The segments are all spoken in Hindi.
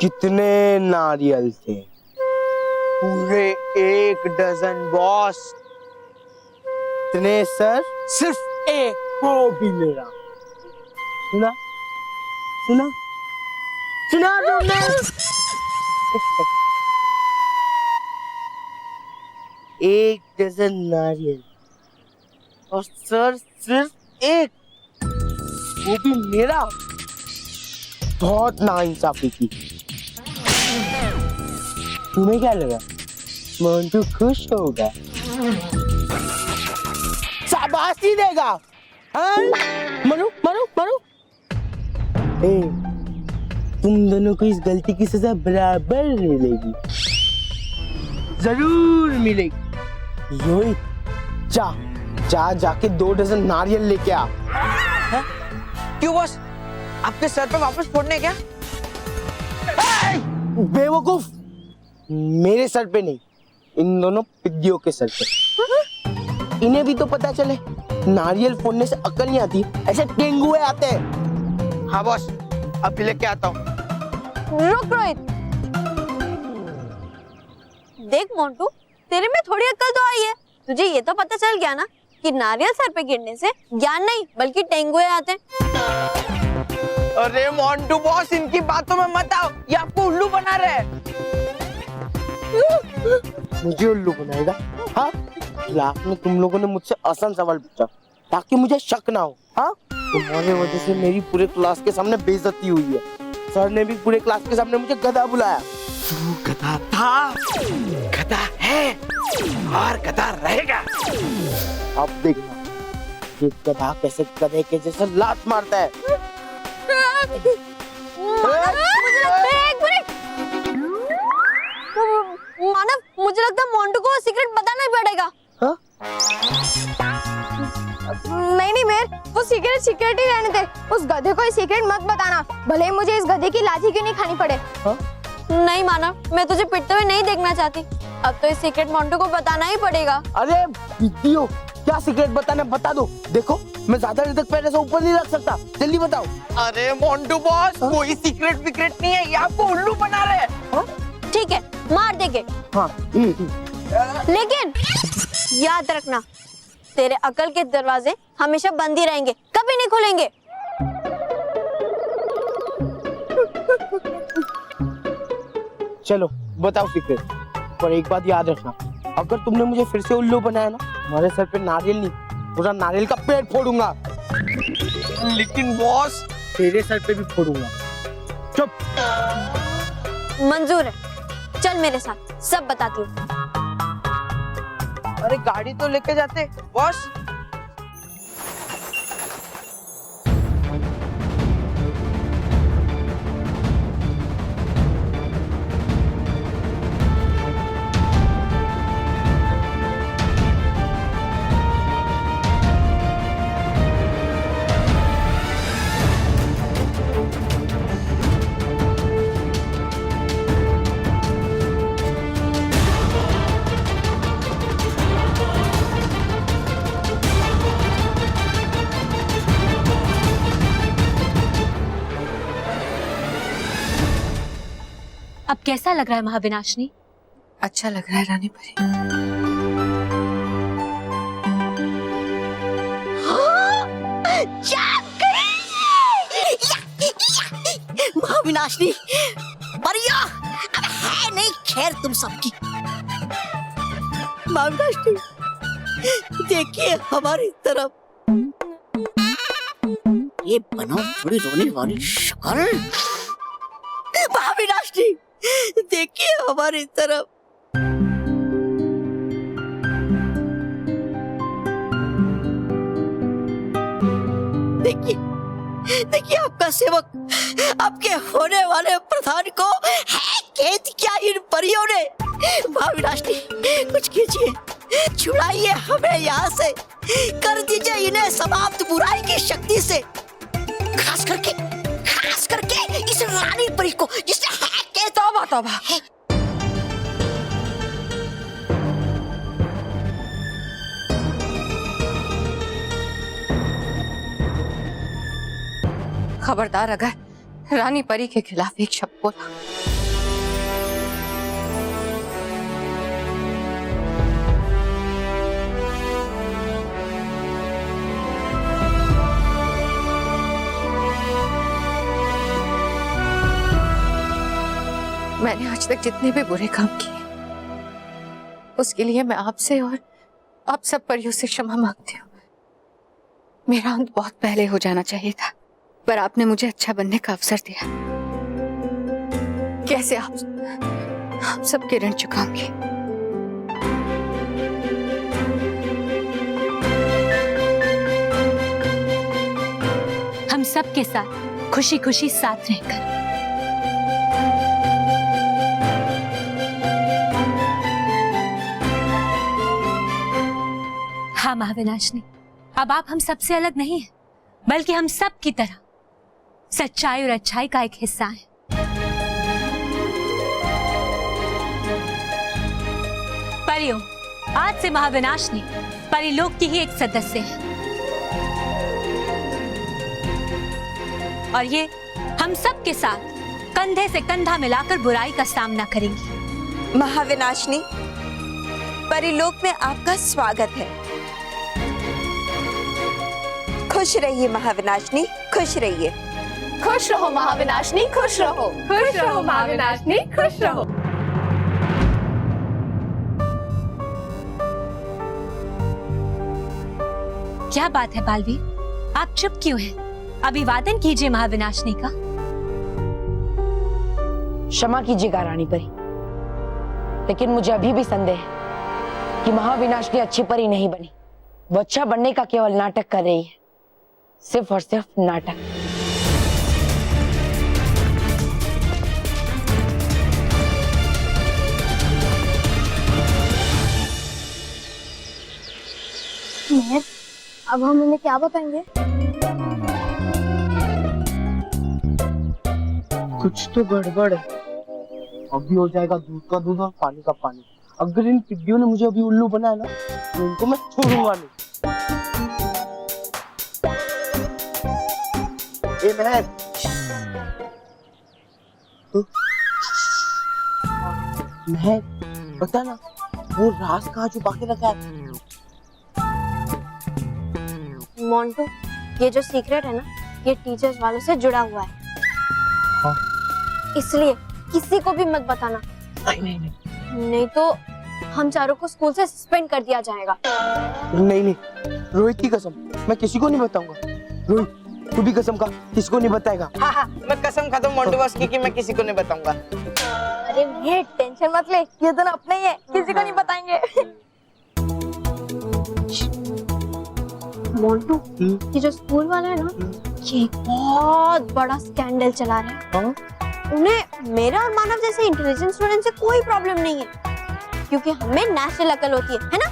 कितने नारियल थे? पूरे 1 डजन बॉस। इतने सर? सिर्फ एक। वो भी मेरा। सुना सुना सुना तुमने? 1 डजन नारियल और सर सिर्फ एक, वो भी मेरा। बहुत नाइंसाफी की। तुम्हें क्या लगा मोंटू खुश होगा? शाबाशी देगा? हाँ? मरो मरो मरो। ए, तुम दोनों को इस गलती की सजा बराबर मिलेगी, जरूर मिलेगी। रोहित जा जा जाके 2 डजन नारियल लेके आ। है? क्यों बॉस, आपके सर पे वापस फोड़ने क्या? बेवकूफ, मेरे सर पे नहीं, इन दोनों पिद्दियों के सर पे। इन्हें भी तो पता चले नारियल फोड़ने से अकल नहीं आती, ऐसे टेंगुए आते हैं। हाँ बॉस, अब लेके आता हूँ। रुक रोहित, देख मोंटू, तेरे में थोड़ी अक्ल तो आई है। तुझे ये तो पता चल गया ना कि नारियल सर पे गिरने से ज्ञान नहीं बल्कि टेंगुए आते हैं। अरे मोंटू बॉस, इनकी बातों में मत आओ, ये आपको उल्लू बना रहे हैं। मुझे उल्लू बनाएगा? हाँ, क्लास में तुम लोगों ने मुझसे आसान सवाल पूछा ताकि मुझे शक ना हो। हाँ, तुम्हारे वजह से मेरी पूरे क्लास के सामने बेइज्जती हुई है। सर ने भी पूरे क्लास के सामने मुझे गधा बुलाया। तू गधा था, गधा है और गधा रहेगा। अब देखना ये गधा कैसे गधे के जैसे लात मारता है। मानव, मुझे लगता है मोंटू को सीक्रेट बताना ही पड़ेगा। हाँ? नहीं मेर, वो सीक्रेट ही रहने दे। उस गधे को ये सीक्रेट मत बताना, भले ही मुझे इस गधे की लाठी क्यों नहीं खानी पड़े। हाँ? नहीं मानव, मैं तुझे पिटते हुए नहीं देखना चाहती। अब तो इस सीक्रेट मोंटू को बताना ही पड़ेगा। अरे दीदियों, क्या सीक्रेट बताना बता दो। देखो मैं ज्यादा देर तक पैर ऐसे ऊपर नहीं रख सकता, जल्दी बताओ। अरे मोंटू बॉस, कोई सीक्रेट नहीं है, ये आपको उल्लू बना रहे हैं। ठीक है, मार देंगे। हाँ। लेकिन याद रखना, तेरे अकल के दरवाजे हमेशा बंद ही रहेंगे, कभी नहीं खुलेंगे। चलो बताओ सीक्रेट, पर एक बात याद रखना, अगर तुमने मुझे फिर से उल्लू बनाया ना, तुम्हारे सर पे नारियल नहीं, पूरा नारियल का पेड़ फोड़ूंगा। लेकिन बॉस, तेरे सर पे भी फोड़ूंगा। चुप। मंजूर है, चल मेरे साथ, सब बताती हूँ। अरे गाड़ी तो लेके जाते बॉस। अब कैसा लग रहा है महाविनाशनी? अच्छा लग रहा है रानी परी। महाविनाशनी, बढ़िया, अब है नहीं खैर तुम सबकी। महाविनाशनी, देखिए हमारी तरफ, ये बनाओ थोड़ी रोने वाली शक्ल। महाविनाशनी, देखिए हमारी तरफ। देखिए देखिए, आपका सेवक, आपके होने वाले प्रधान को है कैद क्या इन परियों ने। महाविनाशनी, कुछ कीजिए, छुड़ाइए हमें यहाँ से, कर दीजिए इन्हें समाप्त बुराई की शक्ति से, खास करके इस रानी परी को जिसने है के। तौबा तौबा, खबरदार, अगर रानी परी के खिलाफ एक शब्द बोला। मैंने आज तक जितने भी बुरे काम किए उसके लिए मैं आपसे और आप सब परियों से क्षमा मांगती हूँ। मेरा अंत बहुत पहले हो जाना चाहिए था, पर आपने मुझे अच्छा बनने का अवसर दिया। कैसे आप सबके ऋण चुकाऊंगी? हम सब के साथ खुशी खुशी साथ रहकर। हाँ महाविनाशनी, अब आप हम सबसे अलग नहीं हैं, बल्कि हम सब की तरह सच्चाई और अच्छाई का एक हिस्सा हैं। परियों, आज से महाविनाशनी परिलोक की ही एक सदस्य है और ये हम सब के साथ कंधे से कंधा मिलाकर बुराई का सामना करेंगी। महाविनाशनी, परिलोक में आपका स्वागत है। खुश रहिए महाविनाशनी, खुश रहिए। खुश रहो महाविनाशनी, खुश रहो। खुश रहो महाविनाशनी, खुश रहो। क्या बात है बालवीर, आप चुप क्यों हैं? अभिवादन कीजिए महाविनाशनी का। क्षमा कीजिएगा रानी परी, लेकिन मुझे अभी भी संदेह है कि महाविनाशनी अच्छी परी नहीं बनी। वो अच्छा बनने का केवल नाटक कर रही है, सिर्फ और सिर्फ नाटक। अब हम उन्हें क्या बताएंगे? कुछ तो गड़बड़ है। अभी हो जाएगा दूध का दूध और पानी का पानी। अगर इन टिड्डियों ने मुझे अभी उल्लू बनाया ना, तो इनको मैं छोड़ूंगा नहीं। ए महर, महर बता ना, वो राज कहाँ छुपा के रखा है? मोंटू, ये जो सीक्रेट है ना, ये टीचर्स वालों से जुड़ा हुआ है। हाँ। इसलिए किसी को भी मत बताना। नहीं तो हम चारों को स्कूल से सस्पेंड कर दिया जाएगा। नहीं, रोहित की कसम, मैं किसी को नहीं बताऊंगा। रोहित, तू भी कसम खा, किसी को नहीं बताएगा। हाँ, मैं कसम खाता हूँ मोंटू बॉस की कि मैं किसी को नहीं बताऊंगा। अरे ये टेंशन मत ले, ये दोनों अपने ही है, किसी को नहीं बताएंगे। मोंटू, ये जो स्कूल वाला है ना, ये एक बहुत बड़ा स्कैंडल चला रहे हैं। हाँ? उन्हें मेरा और मानव जैसे इंटेलिजेंट स्टूडेंट से कोई प्रॉब्लम नहीं है, क्योंकि हमें नेचुरल अकल होती है ना?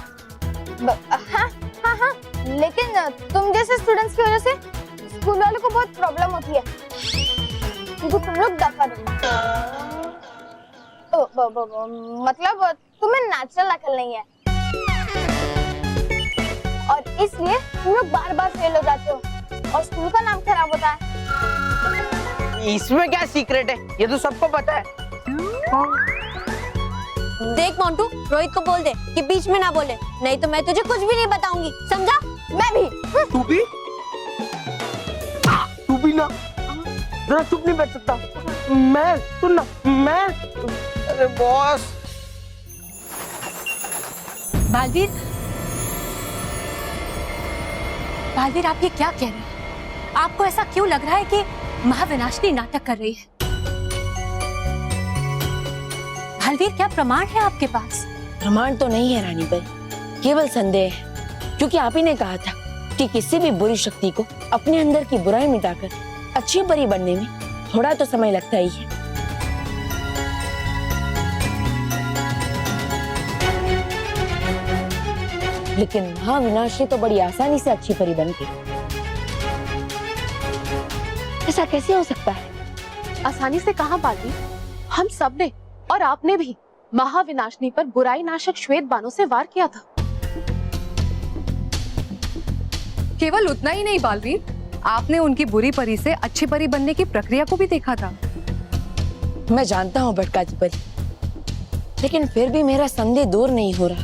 हाँ, लेकिन तुम जैसे स्टूडेंट्स की वजह से स्कूल वालों को बहुत प्रॉब्लम होती है, क्योंकि तुम लोग दफा मतलब तुम्हें नेचुरल अकल नहीं है और इसलिए तुम लोग बार बार फेल हो जाते हो और स्कूल का नाम खराब होता है। इसमें क्या सीक्रेट है, ये तो सबको पता है। देख मोंटू, रोहित को बोल दे कि बीच में ना बोले, नहीं तो मैं तुझे कुछ भी नहीं बताऊंगी, समझा? मैं भी। तू भी ना, जरा चुप नहीं बैठ सकता। मैं सुन ना, मैं अरे बॉस। बालवीर, आप ये क्या कह रहे हैं? आपको ऐसा क्यों लग रहा है कि महाविनाशनी नाटक कर रही है? बालवीर, क्या प्रमाण है आपके पास? प्रमाण तो नहीं है रानी पर, केवल संदेह है, क्योंकि आप ही ने कहा था कि किसी भी बुरी शक्ति को अपने अंदर की बुराई मिटाकर अच्छी परी बनने में थोड़ा तो समय लगता ही है। लेकिन महाविनाशी तो बड़ी आसानी से अच्छी परी बन गई। ऐसा कैसे हो सकता है? आसानी से कहां बालवीर, हम सब ने और आपने भी महाविनाशनी पर बुराई नाशक श्वेत बाणों से वार किया था। केवल उतना ही नहीं बालवीर, आपने उनकी बुरी परी से अच्छी परी बनने की प्रक्रिया को भी देखा था। मैं जानता हूँ भटकाती परी, लेकिन फिर भी मेरा संदेह दूर नहीं हो रहा।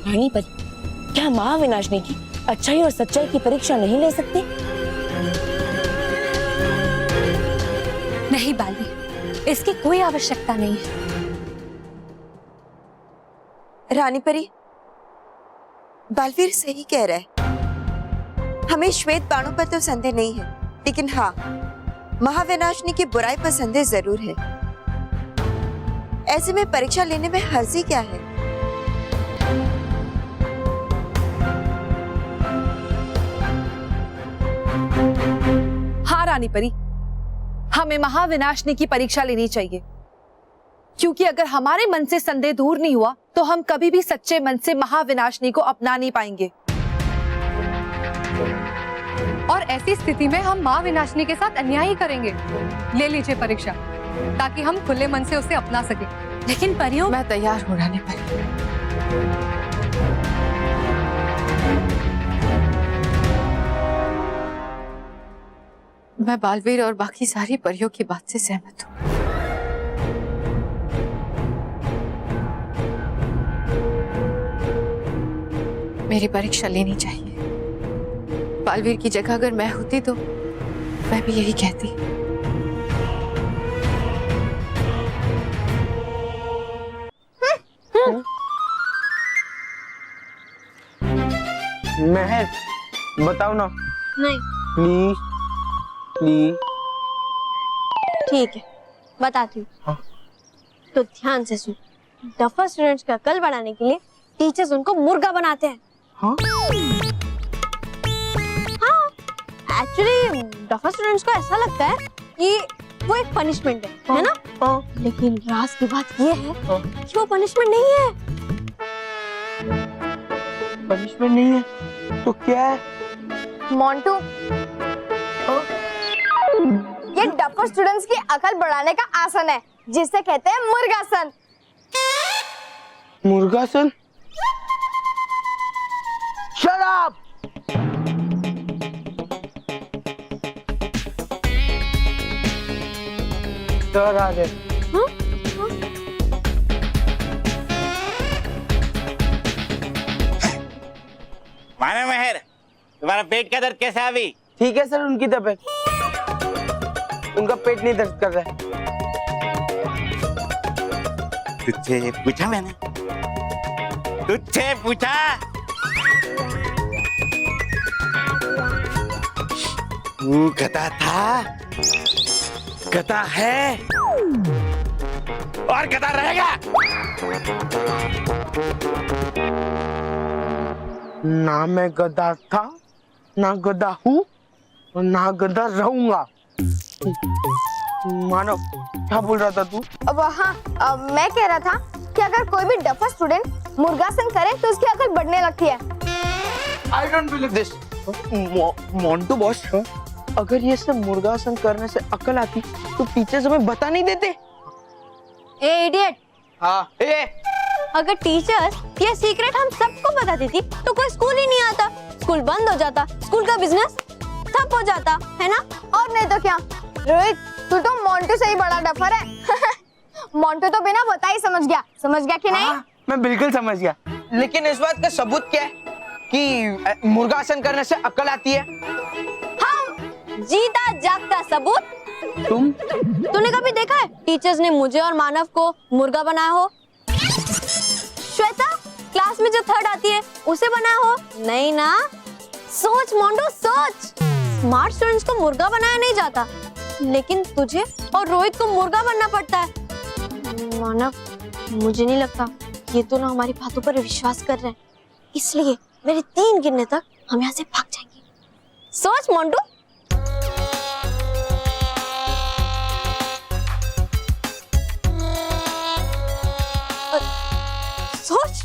रानी परी, क्या महाविनाशनी की अच्छाई और सच्चाई की परीक्षा नहीं ले सकती? नहीं बालवीर, इसकी कोई आवश्यकता नहीं है। रानी परी, बालवीर सही कह रहा है। हमें श्वेत बाणों पर तो संदेह नहीं है, लेकिन हाँ, महाविनाशनी की बुराई पर संदेह जरूर है। ऐसे में परीक्षा लेने में हर्जी क्या है? हाँ रानी परी, हमें महाविनाशनी की परीक्षा लेनी चाहिए, क्योंकि अगर हमारे मन से संदेह दूर नहीं हुआ तो हम कभी भी सच्चे मन से महाविनाशनी को अपना नहीं पाएंगे। और ऐसी स्थिति में हम माँ विनाशनी के साथ अन्याय ही करेंगे। ले लीजिए परीक्षा, ताकि हम खुले मन से उसे अपना सके। लेकिन परियों, मैं तैयार हूँ रानी परी। मैं बालवीर और बाकी सारी परियों की बात से सहमत हूँ। मेरी परीक्षा लेनी चाहिए। बालवीर की जगह अगर मैं होती तो मैं भी यही कहती। महक, बताओ ना नहीं, प्लीज प्लीज। ठीक है, बताती हूँ। हाँ। तो ध्यान से सुन। डफर स्टूडेंट्स का कल बढ़ाने के लिए टीचर्स उनको मुर्गा बनाते हैं। हाँ? एक्चुअली डफर स्टूडेंट्स को ऐसा लगता है कि वो एक पनिशमेंट है ना? लेकिन राज की बात ये है कि वो पनिशमेंट नहीं है। पनिशमेंट नहीं है तो क्या है? मोंटू, ये डफर स्टूडेंट्स की अकल बढ़ाने का आसन है, जिसे कहते हैं मुर्गासन। मुर्गासन? Shut up! सर आ गए। माना मेहर, तुम्हारा पेट का दर्द कैसा है अभी? ठीक है सर, उनकी तबीयत, उनका पेट नहीं दर्द कर रहा है। तुझसे पूछा मैंने, तुझसे पूछा। तू गधा था, गधा है और गधा रहेगा। ना मैं गधा था, ना गधा हूँ और ना गधा रहूंगा। मानव, क्या बोल रहा था तू? अब हाँ, मैं कह रहा था कि अगर कोई भी डफर स्टूडेंट मुर्गासन करे तो उसकी अकल बढ़ने लगती है। I don't believe this. Montu boss, अगर ये सब मुर्गासन करने से अकल आती तो टीचर्स हमें बता नहीं देते। ए इडियट! हाँ, अगर टीचर्स ये सीक्रेट हम सबको बता देती तो कोई स्कूल ही नहीं आता, स्कूल बंद हो जाता, स्कूल का बिजनेस ठप हो जाता, है ना? और नहीं तो क्या। रोहित, तू तो मोंटू से ही बड़ा डफर है। मोंटू तो बिना बताए समझ गया कि नहीं? हाँ, मैं बिल्कुल समझ गया। लेकिन इस बात का सबूत क्या है कि मुर्गासन करने से अकल आती है? जीता जागता सबूत। तूने कभी देखा है टीचर्स ने मुझे और मानव को मुर्गा बनाया हो? श्वेता क्लास में जो थर्ड आती है उसे बनाया हो? नहीं ना। सोच मोंडो, सोच। स्मार्ट स्टूडेंट्स को मुर्गा बनाया नहीं जाता, लेकिन तुझे और रोहित को मुर्गा बनना पड़ता है। मानव, मुझे नहीं लगता ये तो ना हमारी बातों पर विश्वास कर रहे हैं, इसलिए मेरे 3 गिनने तक हम यहाँ से भाग जाएंगे। सोच मोंटू। सोच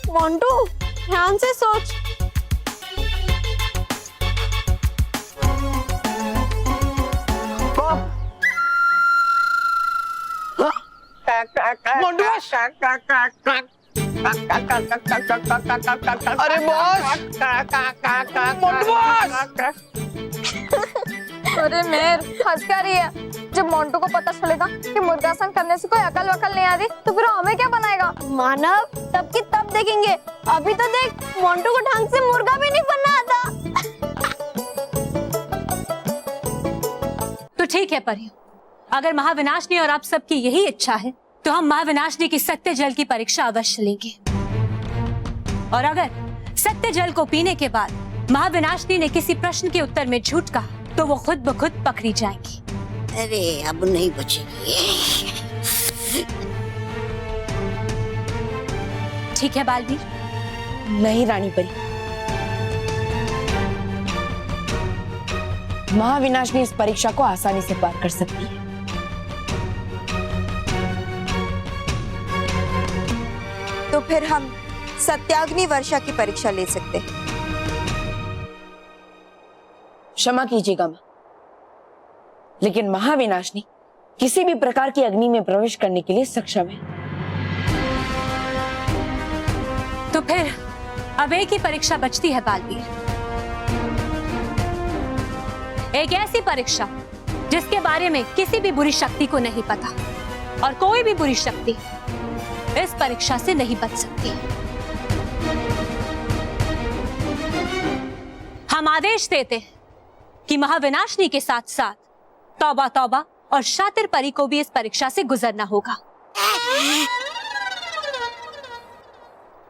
मोंटू, ध्यान से सोच। मोंटू बॉस, अरे बॉस, मोंटू बॉस। अरे मेर हंस क्या रही है? जब मोंटू को पता चलेगा कि मुर्गासन करने से कोई अकल वकल नहीं आती तो फिर हमें क्या बनाएगा? मानव तब की तब देखेंगे, अभी तो देख मोंटू को ढंग से मुर्गा भी नहीं बनना आता। तो ठीक है परियों, अगर महाविनाशनी और आप सबकी यही इच्छा है तो हम महाविनाशनी की सत्य जल की परीक्षा अवश्य लेंगे। और अगर सत्य जल को पीने के बाद महाविनाशनी ने किसी प्रश्न के उत्तर में झूठ कहा तो वो खुद ब खुद पकड़ी जाएंगी। अरे अब नहीं बचेगी। ठीक है बालवीर? नहीं रानी परी, महाविनाशनी इस परीक्षा को आसानी से पार कर सकती है। तो फिर हम सत्याग्नि वर्षा की परीक्षा ले सकते हैं। क्षमा कीजिएगा मां, लेकिन महाविनाशनी किसी भी प्रकार की अग्नि में प्रवेश करने के लिए सक्षम है। तो फिर अब एक ही परीक्षा बचती है बालवीर, एक ऐसी परीक्षा जिसके बारे में किसी भी बुरी शक्ति को नहीं पता और कोई भी बुरी शक्ति इस परीक्षा से नहीं बच सकती। हम आदेश देते हैं कि महाविनाशनी के साथ साथ तौबा तौबा और शातिर परी को भी इस परीक्षा से गुजरना होगा।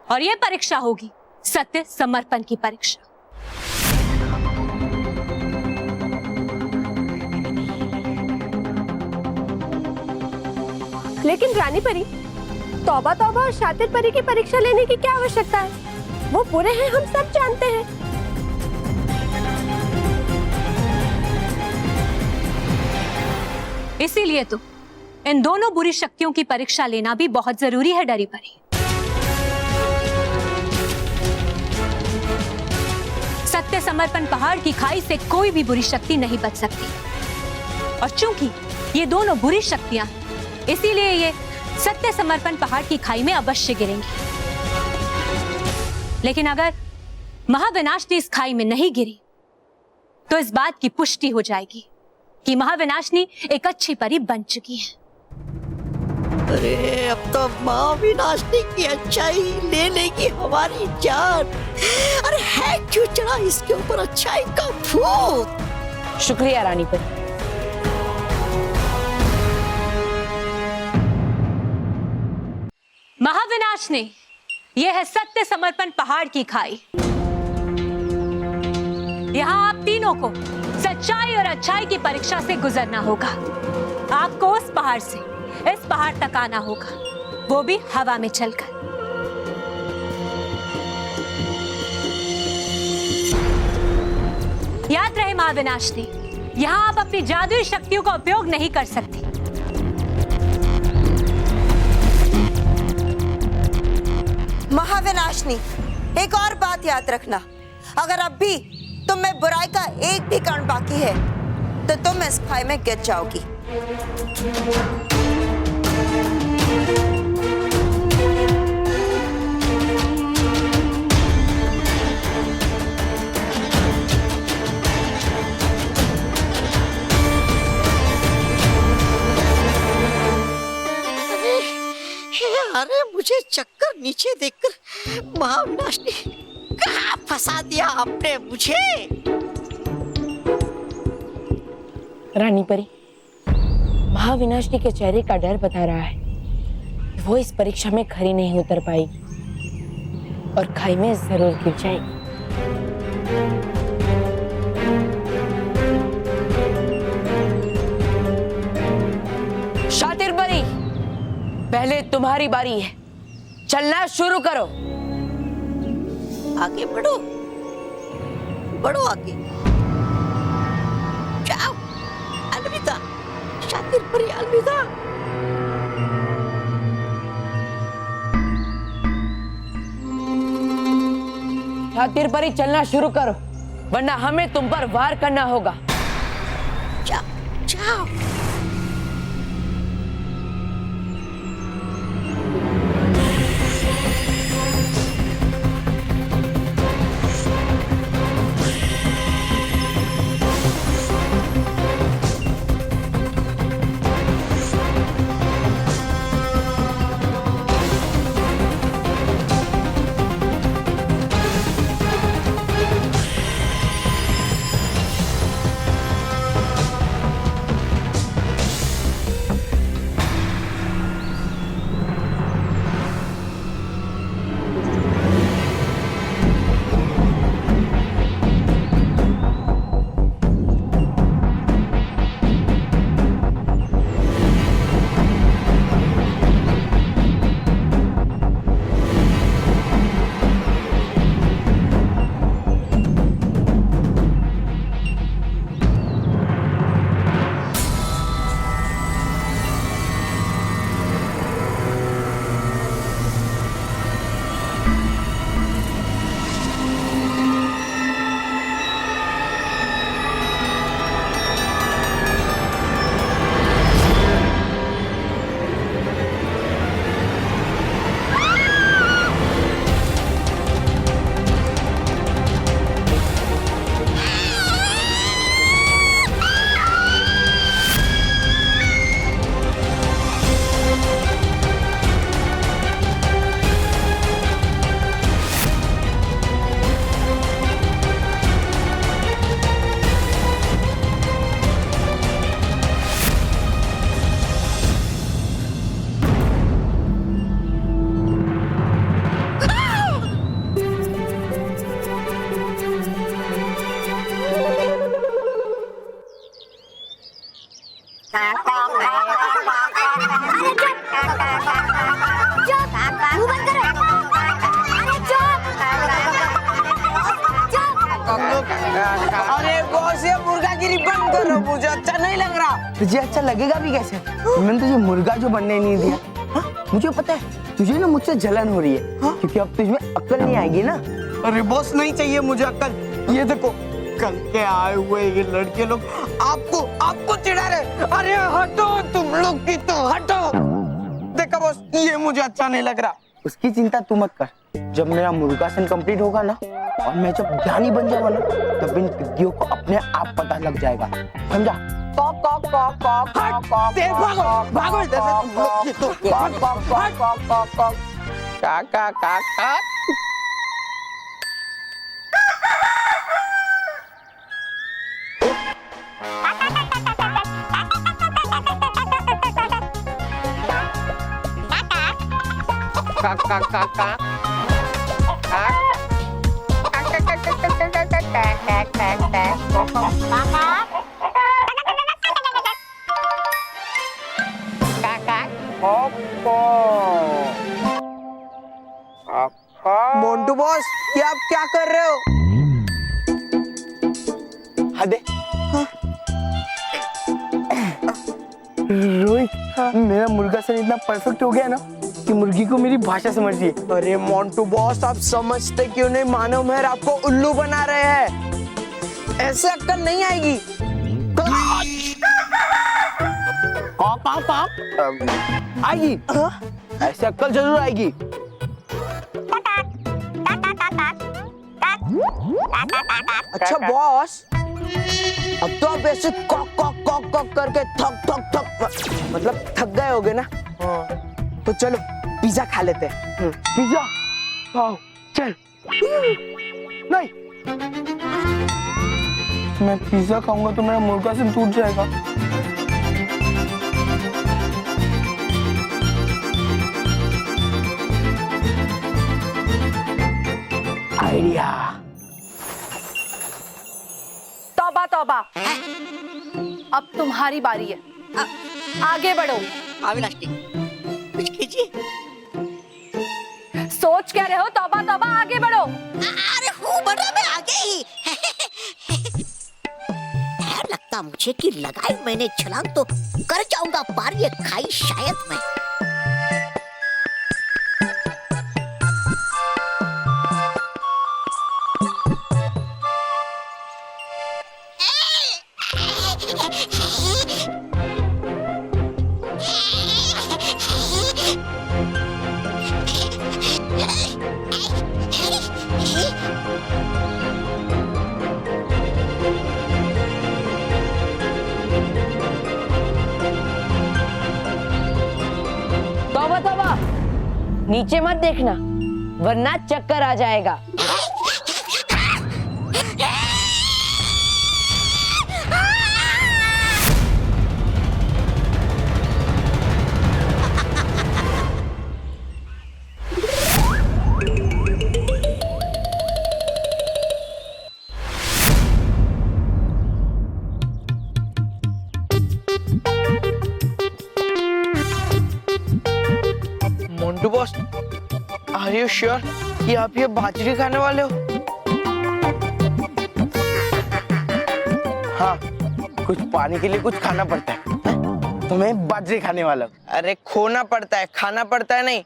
और यह परीक्षा होगी सत्य समर्पण की परीक्षा। लेकिन रानी परी, तौबा तौबा और शातिर परी की परीक्षा लेने की क्या आवश्यकता है? वो बुरे हैं, हम सब जानते हैं। इसीलिए तो इन दोनों बुरी शक्तियों की परीक्षा लेना भी बहुत जरूरी है डरी परी। सत्य समर्पण पहाड़ की खाई से कोई भी बुरी शक्ति नहीं बच सकती और चूंकि ये दोनों बुरी शक्तियां हैं, इसीलिए ये सत्य समर्पण पहाड़ की खाई में अवश्य गिरेंगी। लेकिन अगर महाविनाशनी इस खाई में नहीं गिरी तो इस बात की पुष्टि हो जाएगी कि महाविनाशनी एक अच्छी परी बन चुकी है। अरे अब तो महाविनाशनी की अच्छाई ले लेगी हमारी जान। अरे है क्यों चढ़ा इसके ऊपर अच्छाई का भूत। शुक्रिया रानी परी। महाविनाशनी, यह है सत्य समर्पण पहाड़ की खाई। यहाँ आप तीनों को सच्चाई और अच्छाई की परीक्षा से गुजरना होगा। आपको उस पहाड़ से इस पहाड़ तक आना होगा, वो भी हवा में चलकर। याद रहे महाविनाशनी, यहाँ आप अपनी जादुई शक्तियों का उपयोग नहीं कर सकती। महाविनाशनी, एक और बात याद रखना, अगर अब भी तुम में बुराई का एक भी कण बाकी है तो तुम इस खाई में गिर जाओगी। अरे मुझे चक्कर नीचे देखकर महाविनाशनी कहाँ फंसा दिया आपने मुझे। रानी परी, महाविनाशनी के चेहरे का डर बता रहा है कि वो इस परीक्षा में खरी नहीं उतर पाएगी और खाई में जरूर गिर जाएगी। शातिर परी, पहले तुम्हारी बारी है, चलना शुरू करो। आगे बढ़ो, बढ़ो आगे। जाओ, अलविदा शातिर परी, अलविदा। शातिर परी, चलना शुरू करो वरना हमें तुम पर वार करना होगा। जाओ जाओ। मुंह बंद करो। अरे चुप। अरे बॉस ये मुर्गागिरी बंद करो, मुझे अच्छा नहीं लग रहा। तुझे अच्छा लगेगा भी कैसे? मैंने तुझे मुर्गा जो बनने नहीं दिया। हाँ? मुझे पता है तुझे ना मुझसे जलन हो रही है। हाँ? क्योंकि अब तुझमें अक्ल नहीं आएगी ना। अरे बॉस नहीं चाहिए मुझे अक्ल। ये देखो कल के आए हुए ये लड़के लोग आपको चिढ़ा रहे। अरे हटो तुम लोग की तो हटो। देखा बॉस ये मुझे अच्छा नहीं लग रहा। उसकी चिंता तू मत कर। जब मेरा मुर्गासन कंप्लीट होगा ना और मैं जब ज्ञानी बन जाऊंगा ना तब इन पिग्गियों को अपने आप पता लग जाएगा। समझा? भागो इधर से तुम लोग की तो। का मोंटू बॉस ये आप क्या कर रहे हो? हदे रोहित मेरा मुर्गा सन इतना परफेक्ट हो गया ना कि मुर्गी को मेरी भाषा समझ रही है। अरे मोंटू बॉस आप समझते क्यों नहीं? मानव मेहर आपको उल्लू बना रहे हैं। ऐसे अक्कल नहीं आएगी। आएगी ऐसे अक्कल जरूर आएगी। अच्छा बॉस अब तो आप ऐसे कॉक कॉक कॉक कॉक करके थक मतलब थक गए होगे ना। तो चलो पिज्जा खा लेते हैं। पिज्जा आओ चल। नहीं मैं पिज्जा खाऊंगा तो मेरा मुर्गा से टूट जाएगा। आइडिया। तौबा तौबा, अब तुम्हारी बारी है, आगे बढ़ो। अविनाश जी कुछ कीजिए। सोच क्या रहे हो? तौबा तौबा, आगे बढ़ो। अरे हूँ बढ़ा मैं आगे ही। लगता मुझे कि लगाई मैंने छलांग तो कर जाऊंगा पार ये खाई शायद मैं। तौबा तौबा, नीचे मत देखना वरना चक्कर आ जाएगा। Montu boss are you sure कि आप ये बाजरी खाने वाले हो? हाँ कुछ पाने के लिए कुछ खाना पड़ता है तो मैं बाजरी खाने वाला हूँ। अरे खोना पड़ता है खाना पड़ता है नहीं।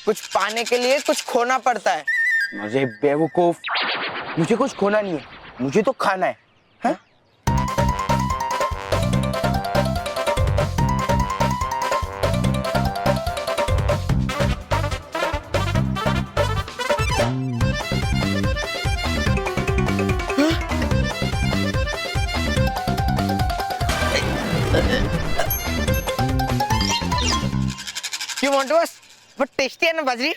कुछ पाने के लिए कुछ खोना पड़ता है। मुझे बेवकूफ, मुझे कुछ खोना नहीं है, मुझे तो खाना है। हाँ? क्यों मोंटू बॉस बहुत टेस्टी है ना बाजरी?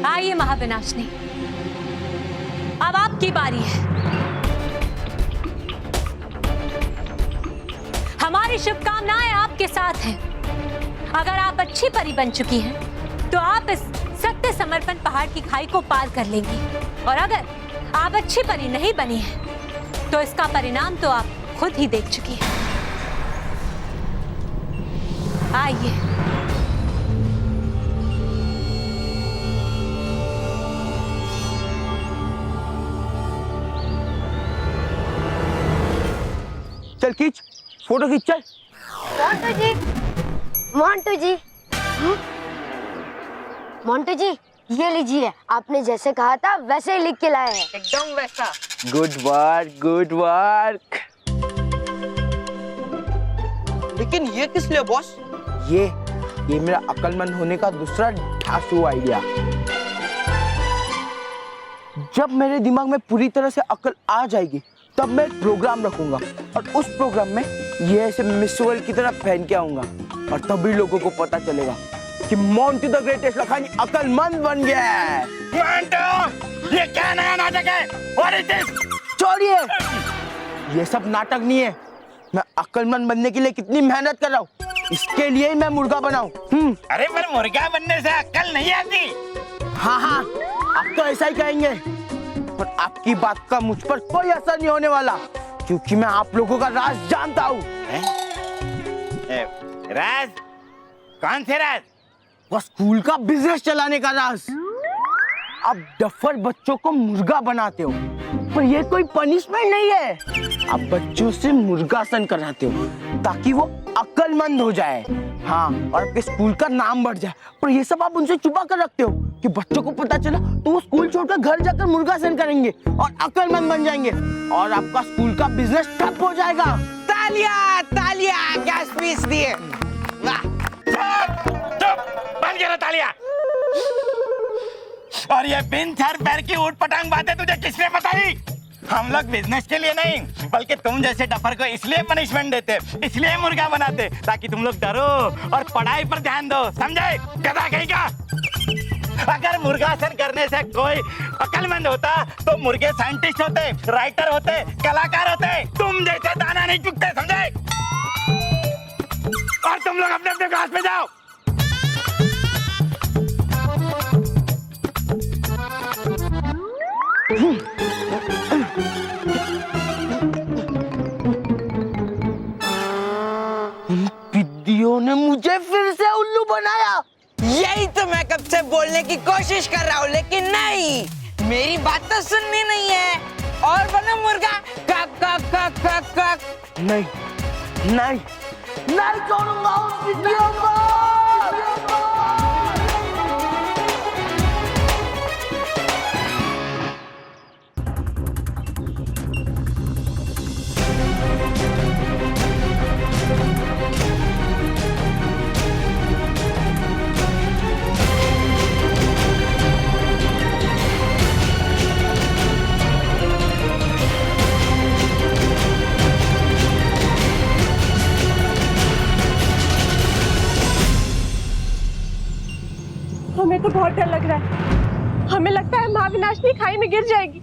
आइए महाविनाशनी, अब आपकी बारी है। हमारी शुभकामनाएं आपके साथ हैं। अगर आप अच्छी परी बन चुकी हैं, तो आप इस सत्य समर्पण पहाड़ की खाई को पार कर लेंगी। और अगर आप अच्छी परी नहीं बनी हैं, तो इसका परिणाम तो आप खुद ही देख चुकी हैं। आइए। चल खींच, फोटो खींच चल। मोंटू जी, मोंटू जी, ये लीजिए, आपने जैसे कहा था वैसे ही लिख के लाए हैं। एकदम वैसा। Good work, good work. लेकिन ये किस लिए बॉस? ये मेरा अक्लमंद होने का दूसरा ठासू आइडिया। जब मेरे दिमाग में पूरी तरह से अकल आ जाएगी, तब मैं एक प्रोग्राम रखूंगा और उस प्रोग्राम में ये ऐसे मिस वर्ल्ड की तरह पहन के आऊंगा और तभी लोगों को पता चलेगा कि मोंटू द ग्रेटेस्ट लखानी अकलमंद बन गया है। मोंटू, ये क्या नया नाटक है? What is this? छोड़िए, ये सब नाटक नहीं है। मैं अकलमंद बनने के लिए कितनी मेहनत कर रहा हूँ, इसके लिए ही मैं मुर्गा बनाऊं। अरे पर मुर्गा बनने से अक्ल नहीं आती। हाँ, आप तो ऐसा ही कहेंगे, पर आपकी बात का मुझ पर कोई असर नहीं होने वाला, क्योंकि मैं आप लोगों का राज जानता हूँ। राज? कौन से राज? वो स्कूल का बिजनेस चलाने का राज। आप डफर बच्चों को मुर्गा बनाते हो, पर ये कोई पनिशमेंट नहीं है। आप बच्चों से मुर्गासन कराते हो ताकि वो अक्लमंद हो जाए, हाँ, और आपके स्कूल का नाम बढ़ जाए। पर ये सब आप उनसे छुपा कर रखते हो कि बच्चों को पता चला तो वो स्कूल छोड़कर घर जाकर मुर्गासन करेंगे और अक्लमंद बन जाएंगे और आपका स्कूल का बिजनेस ठप हो जाएगा। तालियां, तालियां, क्या स्पीच दिए। बंद करो तालियां। और ये बिन सर पैर की ऊट पटांग बातें तुझे किसने बताई? हम लोग बिजनेस के लिए नहीं, बल्कि तुम जैसे डफर को इसलिए पनिशमेंट देते, इसलिए मुर्गा बनाते, ताकि तुम लोग डरो और पढ़ाई पर ध्यान दो, समझे? गधा कहीं का। अगर मुर्गासन करने से कोई अक्लमंद होता तो मुर्गे साइंटिस्ट होते, राइटर होते, कलाकार होते। तुम जैसे दाना नहीं चुकते, समझे? और तुम लोग अपने अपने क्लास में जाओ। पिद्दियों ने मुझे फिर से उल्लू बनाया। यही तो मैं कब से बोलने की कोशिश कर रहा हूँ, लेकिन नहीं, मेरी बात तो सुननी नहीं है। और बनो मुर्गा, कक कक कक कक कक। नहीं, नहीं, नहीं छोड़ूंगा उस पिद्दियों को। हमें तो बहुत डर लग रहा है। हमें लगता है महाविनाशनी खाई में गिर जाएगी।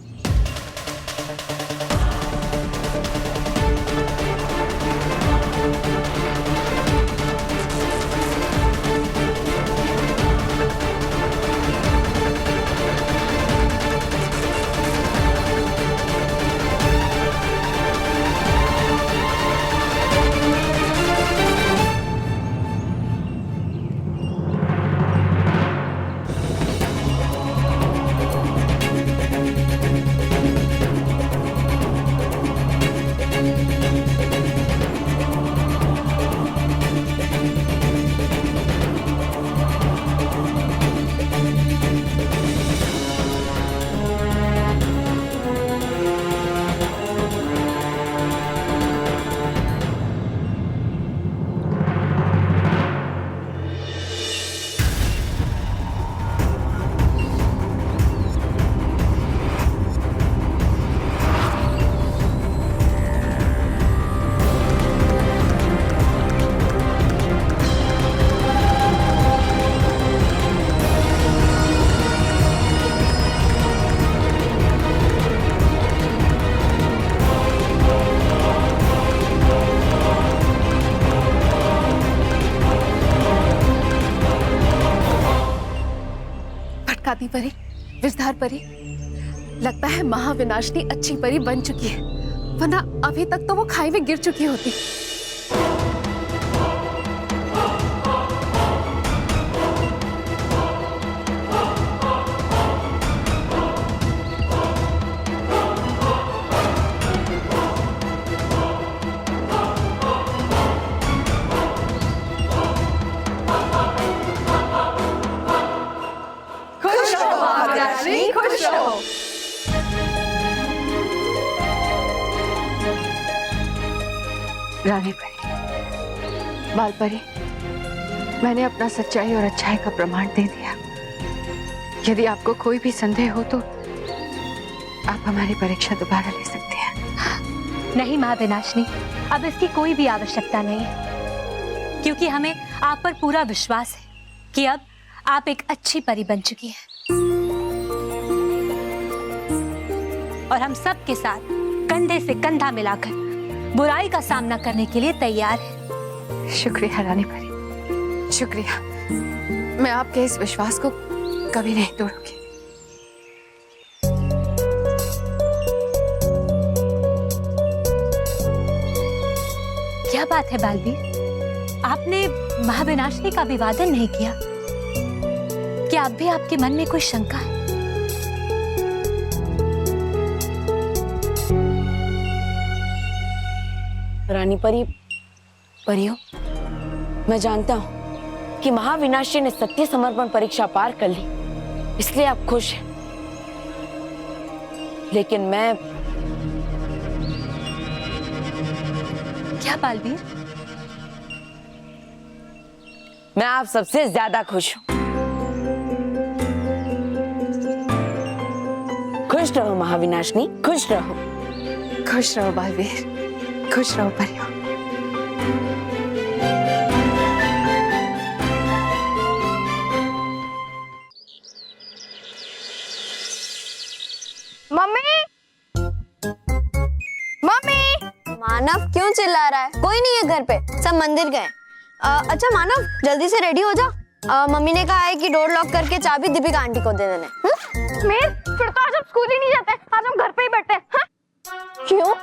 ताती परी, विषधार परी, लगता है महाविनाशनी अच्छी परी बन चुकी है, वरना अभी तक तो वो खाई में गिर चुकी होती। खुश रहो महाविनाशनी, खुश रहो। रानी परी, बाल परी, मैंने अपना सच्चाई और अच्छाई का प्रमाण दे दिया। यदि आपको कोई भी संदेह हो तो आप हमारी परीक्षा दोबारा ले सकते हैं। नहीं महाविनाशनी, अब इसकी कोई भी आवश्यकता नहीं है, क्योंकि हमें आप पर पूरा विश्वास है कि अब आप एक अच्छी परी बन चुकी हैं और हम सब के साथ कंधे से कंधा मिलाकर बुराई का सामना करने के लिए तैयार हैं। शुक्रिया रानी परी, शुक्रिया। मैं आपके इस विश्वास को कभी नहीं तोड़ूंगी। क्या बात है बालवीर, आपने महाविनाशनी का अभिवादन नहीं किया? क्या अब भी आपके मन में कोई शंका है? रानी परियों, मैं जानता हूं कि महाविनाशी ने सत्य समर्पण परीक्षा पार कर ली, इसलिए आप खुश हैं। लेकिन मैं क्या बालवीर? मैं आप सबसे ज्यादा खुश हूं। खुश रहो महाविनाशनी, खुश रहो। खुश रहो बालवीर, खुश रहो परियों। Mummy, mummy. मानव क्यों चिल्ला रहा है? कोई नहीं है घर पे, सब मंदिर गए। अच्छा मानव, जल्दी से रेडी हो जा। मम्मी ने कहा है कि डोर लॉक करके चाबी दीपिका आंटी को दे देने। मीर, फिर तो आज हम स्कूल ही नहीं जाते, आज हम घर पे ही बैठते हैं। हाँ? क्यों?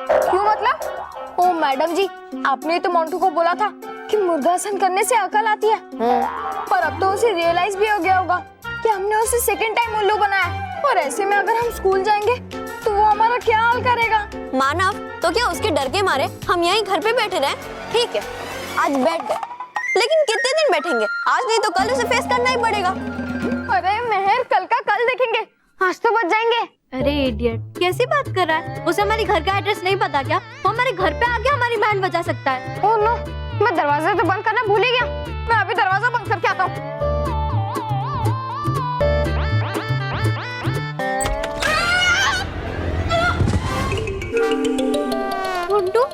क्यों मतलब? ओ मैडम जी, आपने तो मोंटू को बोला था कि मुर्गासन करने से अकल आती है, पर अब तो उसे रियलाइज भी हो गया होगा कि हमने उसे सेकंड टाइम उल्लू बनाया। और ऐसे में अगर हम स्कूल जाएंगे तो वो हमारा क्या हाल करेगा? मानव, तो क्या उसके डर के मारे हम यहीं घर पे बैठे रहे? ठीक है, आज बैठ गए, लेकिन कितने दिन बैठेंगे? आज नहीं तो कल उसे फेस करना ही पड़ेगा। अरे मेहर, कल का कल देखेंगे, आज तो बच जाएंगे। अरे इडियट, कैसी बात कर रहा है? उसे हमारे घर का एड्रेस नहीं पता क्या? वो हमारे घर पे आके हमारी बैंड बजा सकता है। ओह नो, मैं दरवाजा तो बंद करना भूल ही गया। मैं अभी दरवाजा बंद करके आता हूँ। गुड्डू,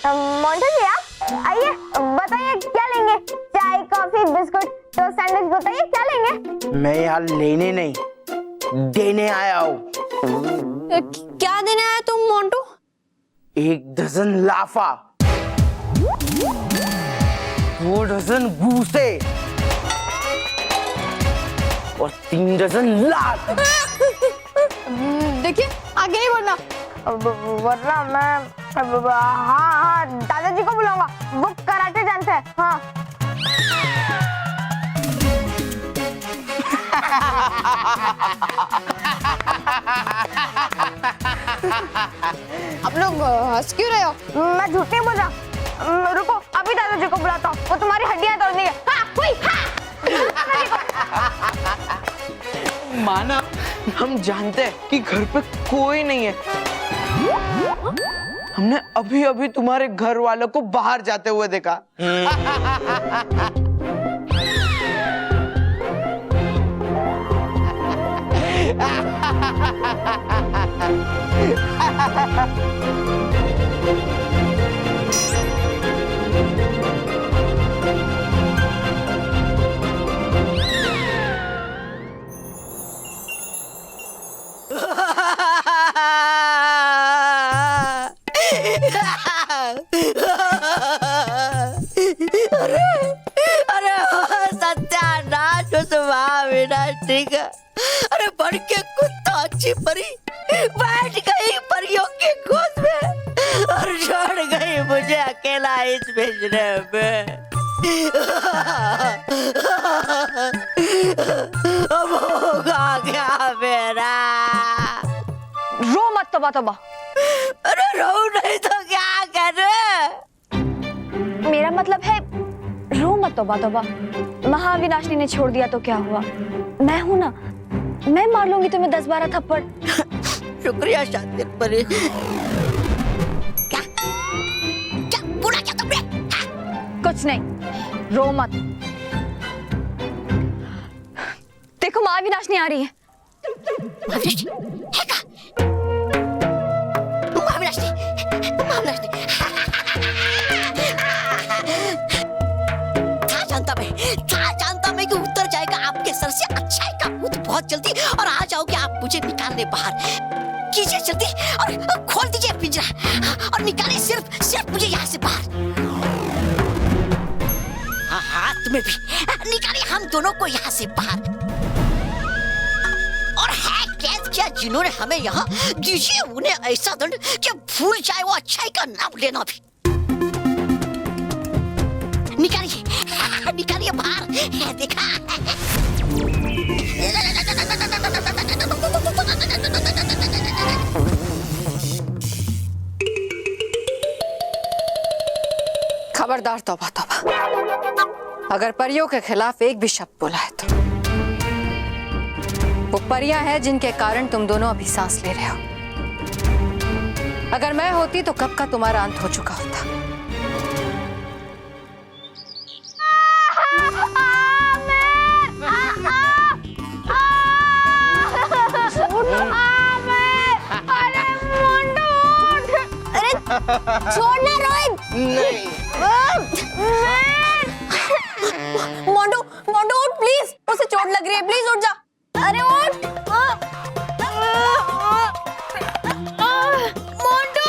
मोंटू जी, आप आइए, बताइए क्या लेंगे? चाय, कॉफी, बिस्कुट, तो सैंडविच, बताइए क्या लेंगे? मैं यहाँ लेने नहीं, देने आया हूँ। क्या देने आया तुम मोंटू? 1 डजन लाफा, 2 डजन भूसे और 3 डजन लात। देखिए, आगे नहीं बढ़ना, वरना मैं हाँ दादाजी को बुलाऊंगा, वो कराटे जानते हैं। हाँ। आप लोग हंस क्यों रहे हो? मैं झूठ नहीं बोल रहा। रुको, अभी दादाजी को बुलाता हूँ, वो तुम्हारी हड्डियां तोड़ देंगे। हाँ, हुई, हाँ। माना, हम जानते हैं कि घर पे कोई नहीं है। हमने अभी अभी तुम्हारे घर वालों को बाहर जाते हुए देखा। अरे सत्यानाश उस महाविनाशी का। अरे बढ़ के कुत्ता अच्छी परी बैठ गई परियों की गोद में और छोड़ गई मुझे अकेला इस पिंजरे में। अब होगा क्या मेरा? रो मत तोबा तोबा। अरे रो नहीं तो क्या करे? मेरा मतलब है रो मत तोबा तोबा। महाविनाशनी ने छोड़ दिया तो क्या हुआ? मैं हूं ना, मैं मार लूंगी तुम्हें 10-12 थप्पड़। शुक्रिया शातिर परी। क्या क्या बोला क्या तुमने? कुछ नहीं, रो मत। देखो महाविनाशनी आ रही है। महाविनाशनी है क्या? महाविनाशनी था जानता मैं कि उतर जाएगा आपके सर से अच्छाई का भूत बहुत जल्दी और आ जाओगे आप मुझे निकालने बाहर। कीजिए जल्दी और खोल दीजिए पिंजरा और निकालिए सिर्फ मुझे यहाँ से बाहर। हाँ तुम्हें भी निकालिए हम दोनों को यहाँ से बाहर। और है कैद किया जिन्होंने हमें यहाँ, दीजिए उन्हें ऐसा दंड कि भूल जाए वो अच्छाई का नाम लेना भी। निकालिए बाहर। देखा खबरदार तौबा तौबा, अगर परियों के खिलाफ एक भी शब्द बोला है तो वो परियां हैं जिनके कारण तुम दोनों अभी सांस ले रहे हो। अगर मैं होती तो कब का तुम्हारा अंत हो चुका होता। छोड़ना रोहित। नहीं। मोंटू उठ प्लीज, उसे चोट लग रही है, प्लीज उठ जा। अरे उठ। मोंटू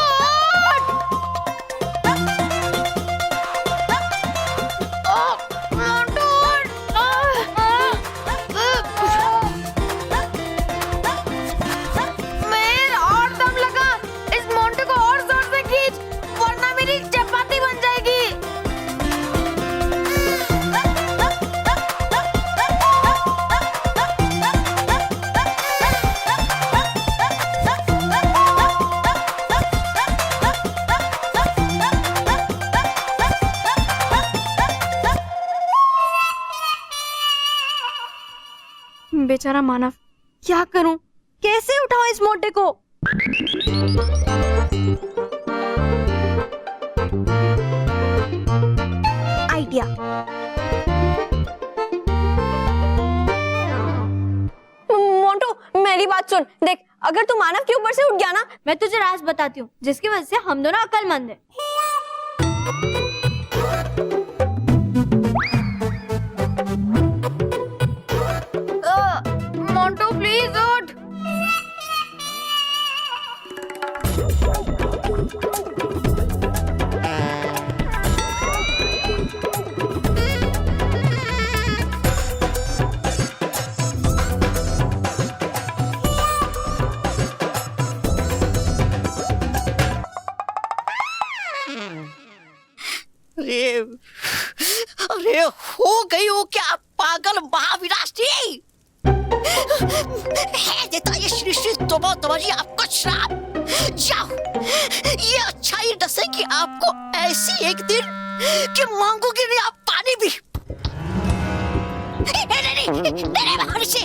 मेर और दम लगा, इस मोंटू को और जोर से खींच वरना मेरी चपाती बन जाएगी। बेचारा मानव, क्या करूं, कैसे उठाऊं इस मोटे को? आइडिया। मोंटू मेरी बात सुन, देख अगर तू मानव के ऊपर से उठ गया ना, मैं तुझे राज बताती हूँ जिसकी वजह से हम दोनों अक्लमंद हैं। मोंटू प्लीज उठ। अरे हो गई हो क्या पागल महाविनाशी? है देता ये श्री श्री तौबा तौबा जी आपको श्राप। जाओ, ये अच्छाई डसेगी आपको ऐसी एक दिन कि मांगोगे नहीं आप पानी भी। नहीं महाविनाशी,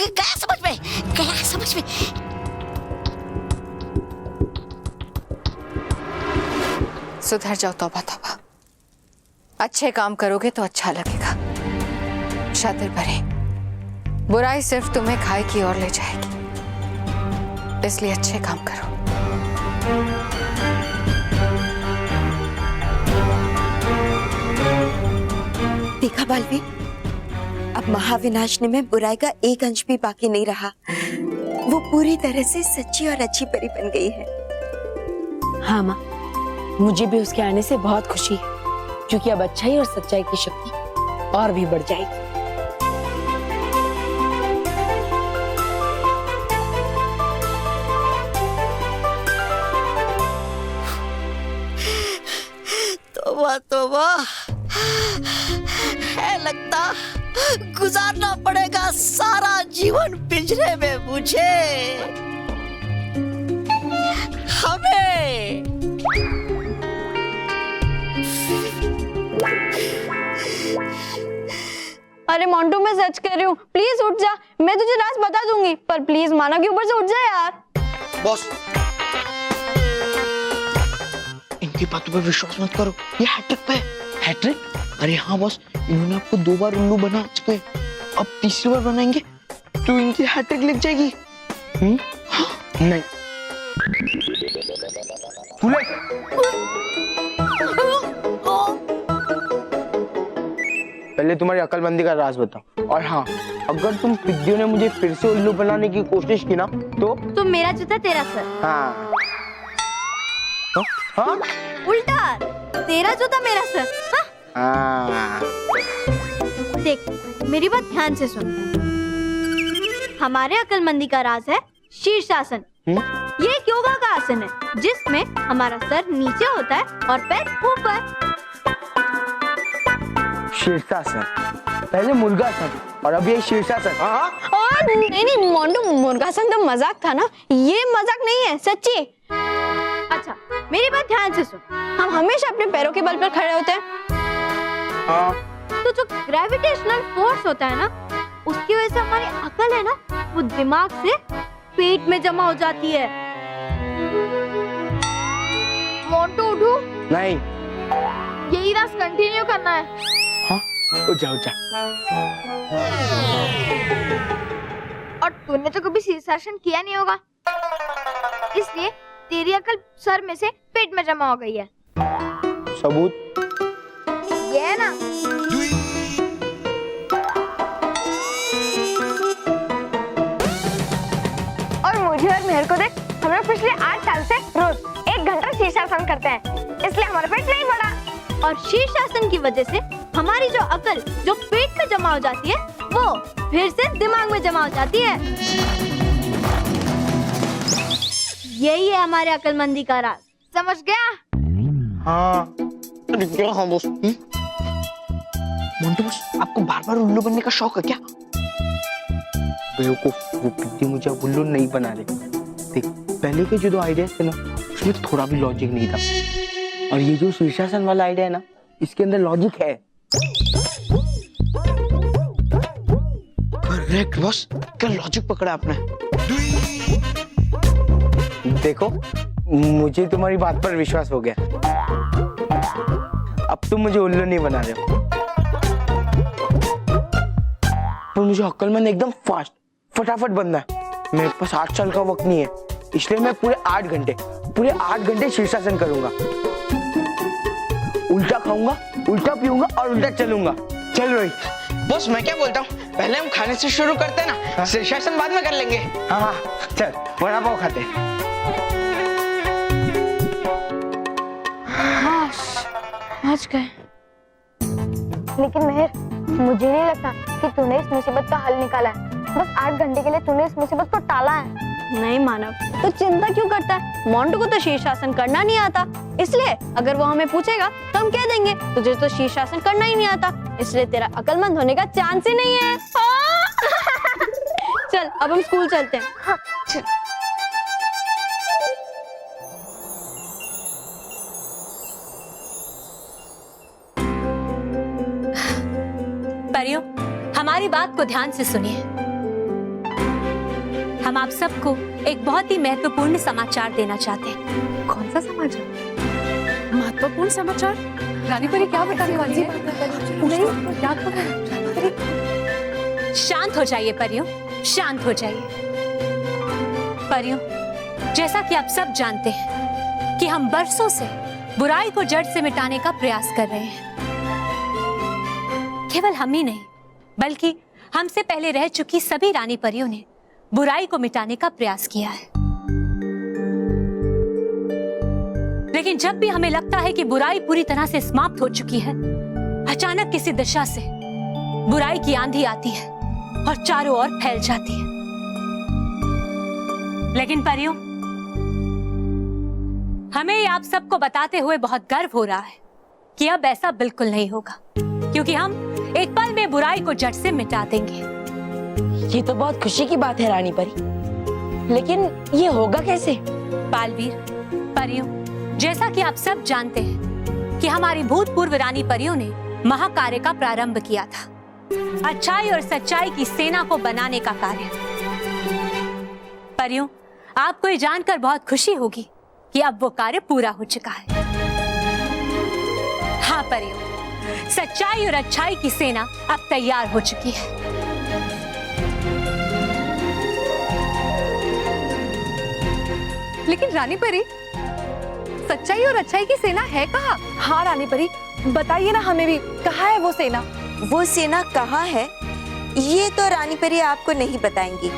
गया समझ में। सुधर जाओ तौबा तौबा, अच्छे काम करोगे तो अच्छा लगेगा। शातिर परी, बुराई सिर्फ तुम्हें खाई की ओर ले जाएगी। इसलिए अच्छे काम करो। देखा बालवी, अब महाविनाशनी में बुराई का एक अंश भी बाकी नहीं रहा। वो पूरी तरह से सच्ची और अच्छी परी बन गई है। हाँ माँ, मुझे भी उसके आने से बहुत खुशी है, क्योंकि अब अच्छाई और सच्चाई की शक्ति और भी बढ़ जाएगी। तोबा तोबा, है लगता गुजारना पड़ेगा सारा जीवन पिंजरे में मुझे, हमें। अरे मोंटू, मैं सच कह रही हूँ, प्लीज उठ जा। मैं तुझे राज बता दूंगी, पर प्लीज माना के ऊपर से उठ जा यार। बॉस, इनकी बातों पे विश्वास मत करो, ये हैट्रिक पे है। हैट्रिक? अरे हाँ बॉस, इन्होंने आपको 2 बार उल्लू बना चुके हैं, अब तीसरी बार बनाएंगे तो इनकी हैट्रिक लग जाएगी। हाँ? नहीं। पहले तुम्हारी अकलमंदी का राज बताओ, और हाँ, अगर तुम पिग्गियों ने मुझे फिर से उल्लू बनाने की कोशिश की ना तो मेरा जूता तेरा सर। हाँ। हाँ? उल्टा, तेरा जूता मेरा सर। हाँ। देख, मेरी बात ध्यान से सुन। हमारे अकलमंदी का राज है शीर्षासन। ये एक योगा का आसन है, जिसमें हमारा सर नीचे होता है और पैर ऊपर। शीर्षासन, पहले मुर्गासन और अब ये शीर्षासन। हाँ? और नहीं मोंटू, मुर्गासन तो मजाक था ना, ये मजाक नहीं है, सच्ची। अच्छा, मेरी बात ध्यान से सुन। हम हमेशा अपने पैरों के बल पर खड़े होते हैं। हाँ। तो जो ग्रेविटेशनल फोर्स होता है ना, उसकी वजह से हमारी अकल है ना, वो दिमाग से पेट में जमा हो जाती है। मोंटू उठू, नहीं। यही राज कंटिन्यू करना है। हाँ? उठ जा, उठ जा। और तूने तो कभी शीर्षासन किया नहीं होगा, इसलिए तेरी अकल सर में से पेट में जमा हो गई है। सबूत? ये है ना। और मुझे और मेहर को देख, हम लोग पिछले 8 साल से रोज 1 घंटा शीर्षासन करते हैं, इसलिए हमारा पेट नहीं बढ़ा। और शीर्षासन की वजह से हमारी जो अकल जो पेट में जमा हो जाती है, वो फिर से दिमाग में जमा हो जाती है। यही है हमारे अकलमंदी का राज। समझ गया? हाँ। अरे क्या? हाँ बॉस। मोंटू बॉस, आपको बार-बार उल्लू बनने का शौक है क्या? बेवकूफ, वो पिग्गी मुझे उल्लू नहीं बना रहे। देख, पहले के जो 2 आइडियाज थे ना, उसमें थोड़ा भी लॉजिक नहीं था, और ये जो शीर्षासन वाला आइडिया है ना, इसके अंदर लॉजिक है। करेक्ट बॉस, क्या लॉजिक पकड़ा आपने। देखो, मुझे तुम्हारी बात पर विश्वास हो गया। अब तुम मुझे उल्लू नहीं बना रहे हो, पर मुझे अक्लमंद एकदम फास्ट फटाफट बनना है। मेरे पास 8 साल का वक्त नहीं है, इसलिए मैं पूरे 8 घंटे शीर्षासन करूंगा। उल्टा खाऊंगा, उल्टा पीऊंगा और उल्टा चलूंगा। चल रोहित। बॉस, मैं क्या बोलता हूँ, पहले हम खाने से शुरू करते हैं ना, शीर्षासन बाद में कर लेंगे। हाँ, चल वड़ा पाव खाते हैं। पहुंच गए। लेकिन मेहर, मुझे नहीं लगता कि तूने इस मुसीबत का हल निकाला है। बस 8 घंटे के लिए तूने इस मुसीबत को टाला है। नहीं मानव, तो चिंता क्यों करता है? मोंटू को तो शीर्षासन करना नहीं आता, इसलिए अगर वो हमें पूछेगा तो हम कह देंगे तुझे तो शीर्षासन करना ही नहीं आता, इसलिए तेरा अकलमंद होने का चांस ही नहीं है। चल, अब हम स्कूल चलते हैं। हाँ, चल। परियों, हमारी बात को ध्यान से सुनिए। हम आप सबको एक बहुत ही महत्वपूर्ण समाचार देना चाहते हैं। कौन सा समाचार? महत्वपूर्ण समाचार? रानी परी क्या बताने वाली है? नहीं, क्या शांत हो जाइए परियों, शांत हो जाइए। परियों, जैसा कि आप सब जानते हैं कि हम बरसों से बुराई को जड़ से मिटाने का प्रयास कर रहे हैं। केवल हम ही नहीं, बल्कि हमसे पहले रह चुकी सभी रानी परियों ने बुराई को मिटाने का प्रयास किया है। लेकिन जब भी हमें लगता है कि बुराई पूरी तरह से समाप्त हो चुकी है, अचानक किसी दिशा से बुराई की आंधी आती है और चारों ओर फैल जाती है। लेकिन परियों, हमें ये आप सबको बताते हुए बहुत गर्व हो रहा है कि अब ऐसा बिल्कुल नहीं होगा, क्योंकि हम एक पल में बुराई को जड़ से मिटा देंगे। ये तो बहुत खुशी की बात है रानी परी, लेकिन ये होगा कैसे? बालवीर, परियों, जैसा कि आप सब जानते हैं कि हमारी भूतपूर्व रानी परियों ने महाकार्य का प्रारंभ किया था, अच्छाई और सच्चाई की सेना को बनाने का कार्य। परियों, आपको ये जानकर बहुत खुशी होगी कि अब वो कार्य पूरा हो चुका है। हाँ परियों, सच्चाई और अच्छाई की सेना अब तैयार हो चुकी है। लेकिन रानी परी, सच्चाई और अच्छाई की सेना है कहाँ? हाँ रानी परी, बताइए ना हमें भी, कहाँ है वो सेना? वो सेना कहाँ है ये तो रानी परी आपको नहीं बताएंगी।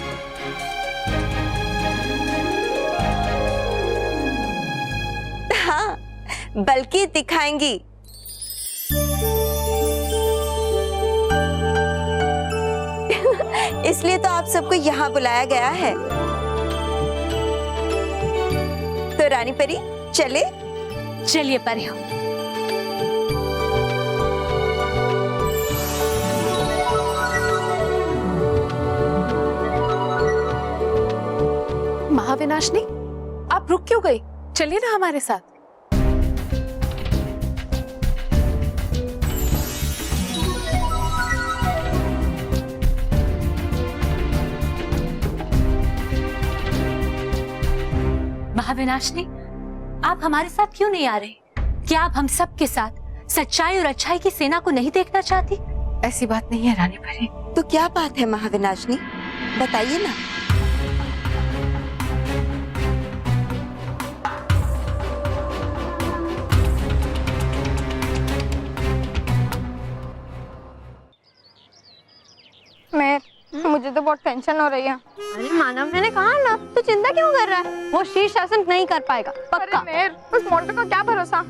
हाँ, बल्कि दिखाएंगी। इसलिए तो आप सबको यहाँ बुलाया गया है। तो रानी परी चले? चलिए परियों। महाविनाशनी, आप रुक क्यों गई? चलिए ना हमारे साथ। महाविनाशनी, आप हमारे साथ क्यों नहीं आ रहे? क्या आप हम सब के साथ सच्चाई और अच्छाई की सेना को नहीं देखना चाहती? ऐसी बात नहीं है रानी परी। तो क्या बात है महाविनाशनी, बताइए ना। मुझे तो बहुत टेंशन हो रही है। अरे मानव, मैंने कहा ना, तू चिंता क्यों कर रहा है? वो शीर्षासन नहीं कर पाएगा, पक्का। अरे मेर, उस मोंटू का क्या भरोसा?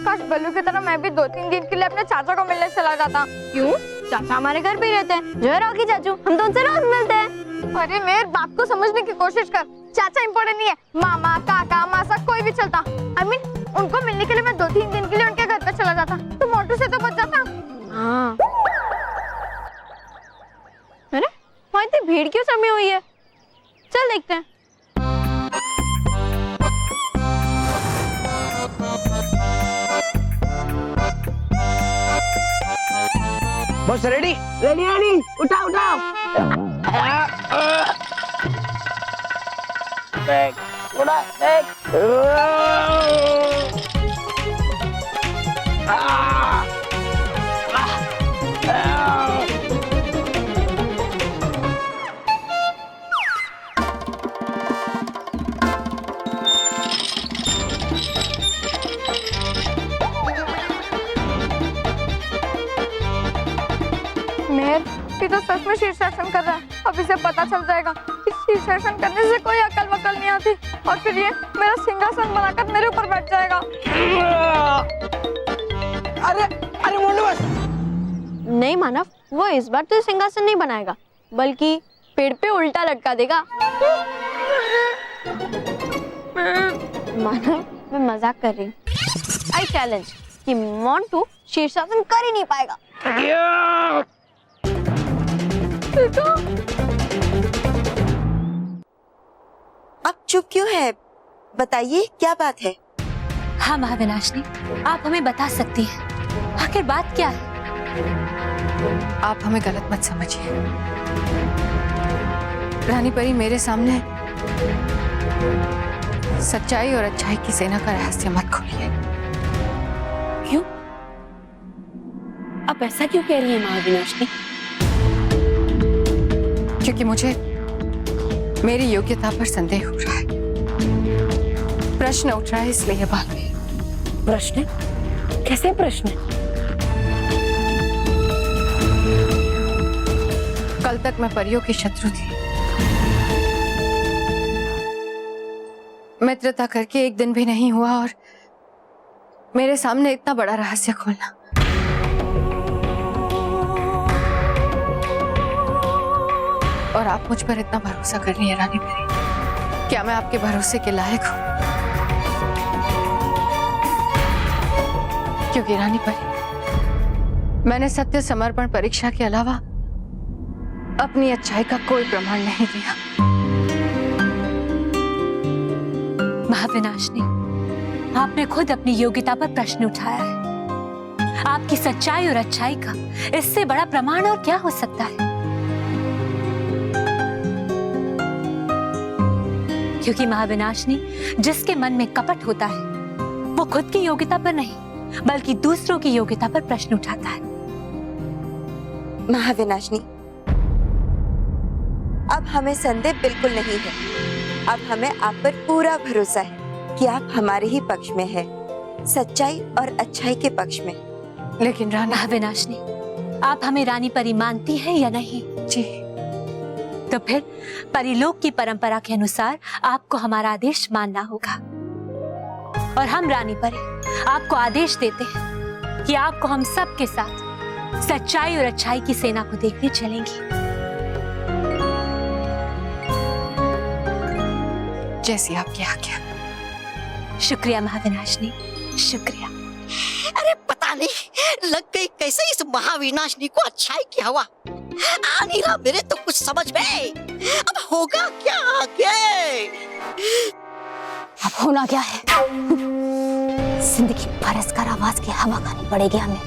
काश बल्लू की तरह मैं भी 2-3 दिन के लिए अपने चाचा को मिलने चला जाता। क्यों? चाचा हमारे घर पे ही रहते हैं, जो है रॉकी चाचू, हम तो उनसे रोज मिलते हैं। अरे मेर, बात को समझने की कोशिश कर। चाचा इम्पोर्टेंट नहीं है, मामा, काका, मासा कोई भी चलता। I mean, उनको मिलने के लिए मैं 2-3 दिन के लिए उनके घर पे चला जाता, तो मोंटू से तो बच जाता। हाँ। अरे वहाँ इतनी भीड़ क्यों जमी हुई है? चल देखते हैं। बस रेडी? रेडी रेडी, उठाओ उठाओ। बैग थोड़ा बैग। ये तो सच में शीर्षासन कर रहा है। अब इसे पता चल जाएगा कि शीर्षासन करने से कोई अकल वकल नहीं आती, और फिर ये मेरा सिंहासन बनाकर मेरे ऊपर बैठ जाएगा। अरे अरे मोंटू बस। नहीं मानव, वो इस बार तो सिंहासन नहीं बनाएगा, बल्कि पेड़ पे उल्टा लटका देगा। मानव, मैं मजाक कर रही हूँ। आई चैलेंज कि मोंटू शीर्षासन कर ही नहीं पाएगा। आप चुप क्यों है? बताइए क्या बात है? हाँ महाविनाशनी, आप हमें बता सकती हैं, आखिर बात क्या है? आप हमें गलत मत समझिए। रानी परी, मेरे सामने सच्चाई और अच्छाई की सेना का रहस्य मत खोलिए। क्यों? आप ऐसा क्यों कह रही हैं महाविनाशनी? क्योंकि मुझे मेरी योग्यता पर संदेह हो रहा है। प्रश्न उठ रहा है इसलिए बालवीर। प्रश्न? कैसे प्रश्न? कल तक मैं परियों की शत्रु थी। मित्रता करके एक दिन भी नहीं हुआ और मेरे सामने इतना बड़ा रहस्य खोलना। और आप मुझ पर इतना भरोसा कर रही हैं रानी परी। क्या मैं आपके भरोसे के लायक हूं? क्योंकि रानी परी, मैंने सत्य समर्पण परीक्षा के अलावा अपनी अच्छाई का कोई प्रमाण नहीं दिया। महाविनाशनी, आपने खुद अपनी योग्यता पर प्रश्न उठाया है। आपकी सच्चाई और अच्छाई का इससे बड़ा प्रमाण और क्या हो सकता है? क्योंकि महाविनाशनी, जिसके मन में कपट होता है वो खुद की योग्यता पर नहीं बल्कि दूसरों की योग्यता पर प्रश्न उठाता है। महाविनाशनी, अब हमें संदेह बिल्कुल नहीं है। अब हमें आप पर पूरा भरोसा है कि आप हमारे ही पक्ष में हैं, सच्चाई और अच्छाई के पक्ष में। लेकिन रानी महाविनाशनी, आप हमें रानी परी मानती हैं या नहीं? जी। तो फिर परिलोक की परंपरा के अनुसार आपको हमारा आदेश मानना होगा। और हम रानी परी आपको आदेश देते हैं कि आपको हम सब के साथ सच्चाई और अच्छाई की सेना को देखने चलेंगी। जैसी आपकी आज्ञा। शुक्रिया महाविनाशनी, शुक्रिया। अरे पता नहीं लग गई कैसे इस महाविनाशनी को अच्छाई की हवा। आ नहीं रहा मेरे तो कुछ समझ में। अब होगा क्या आगे? अब होना क्या है? जिंदगी भर इस कारावास की हवा खानी पड़ेगी हमें।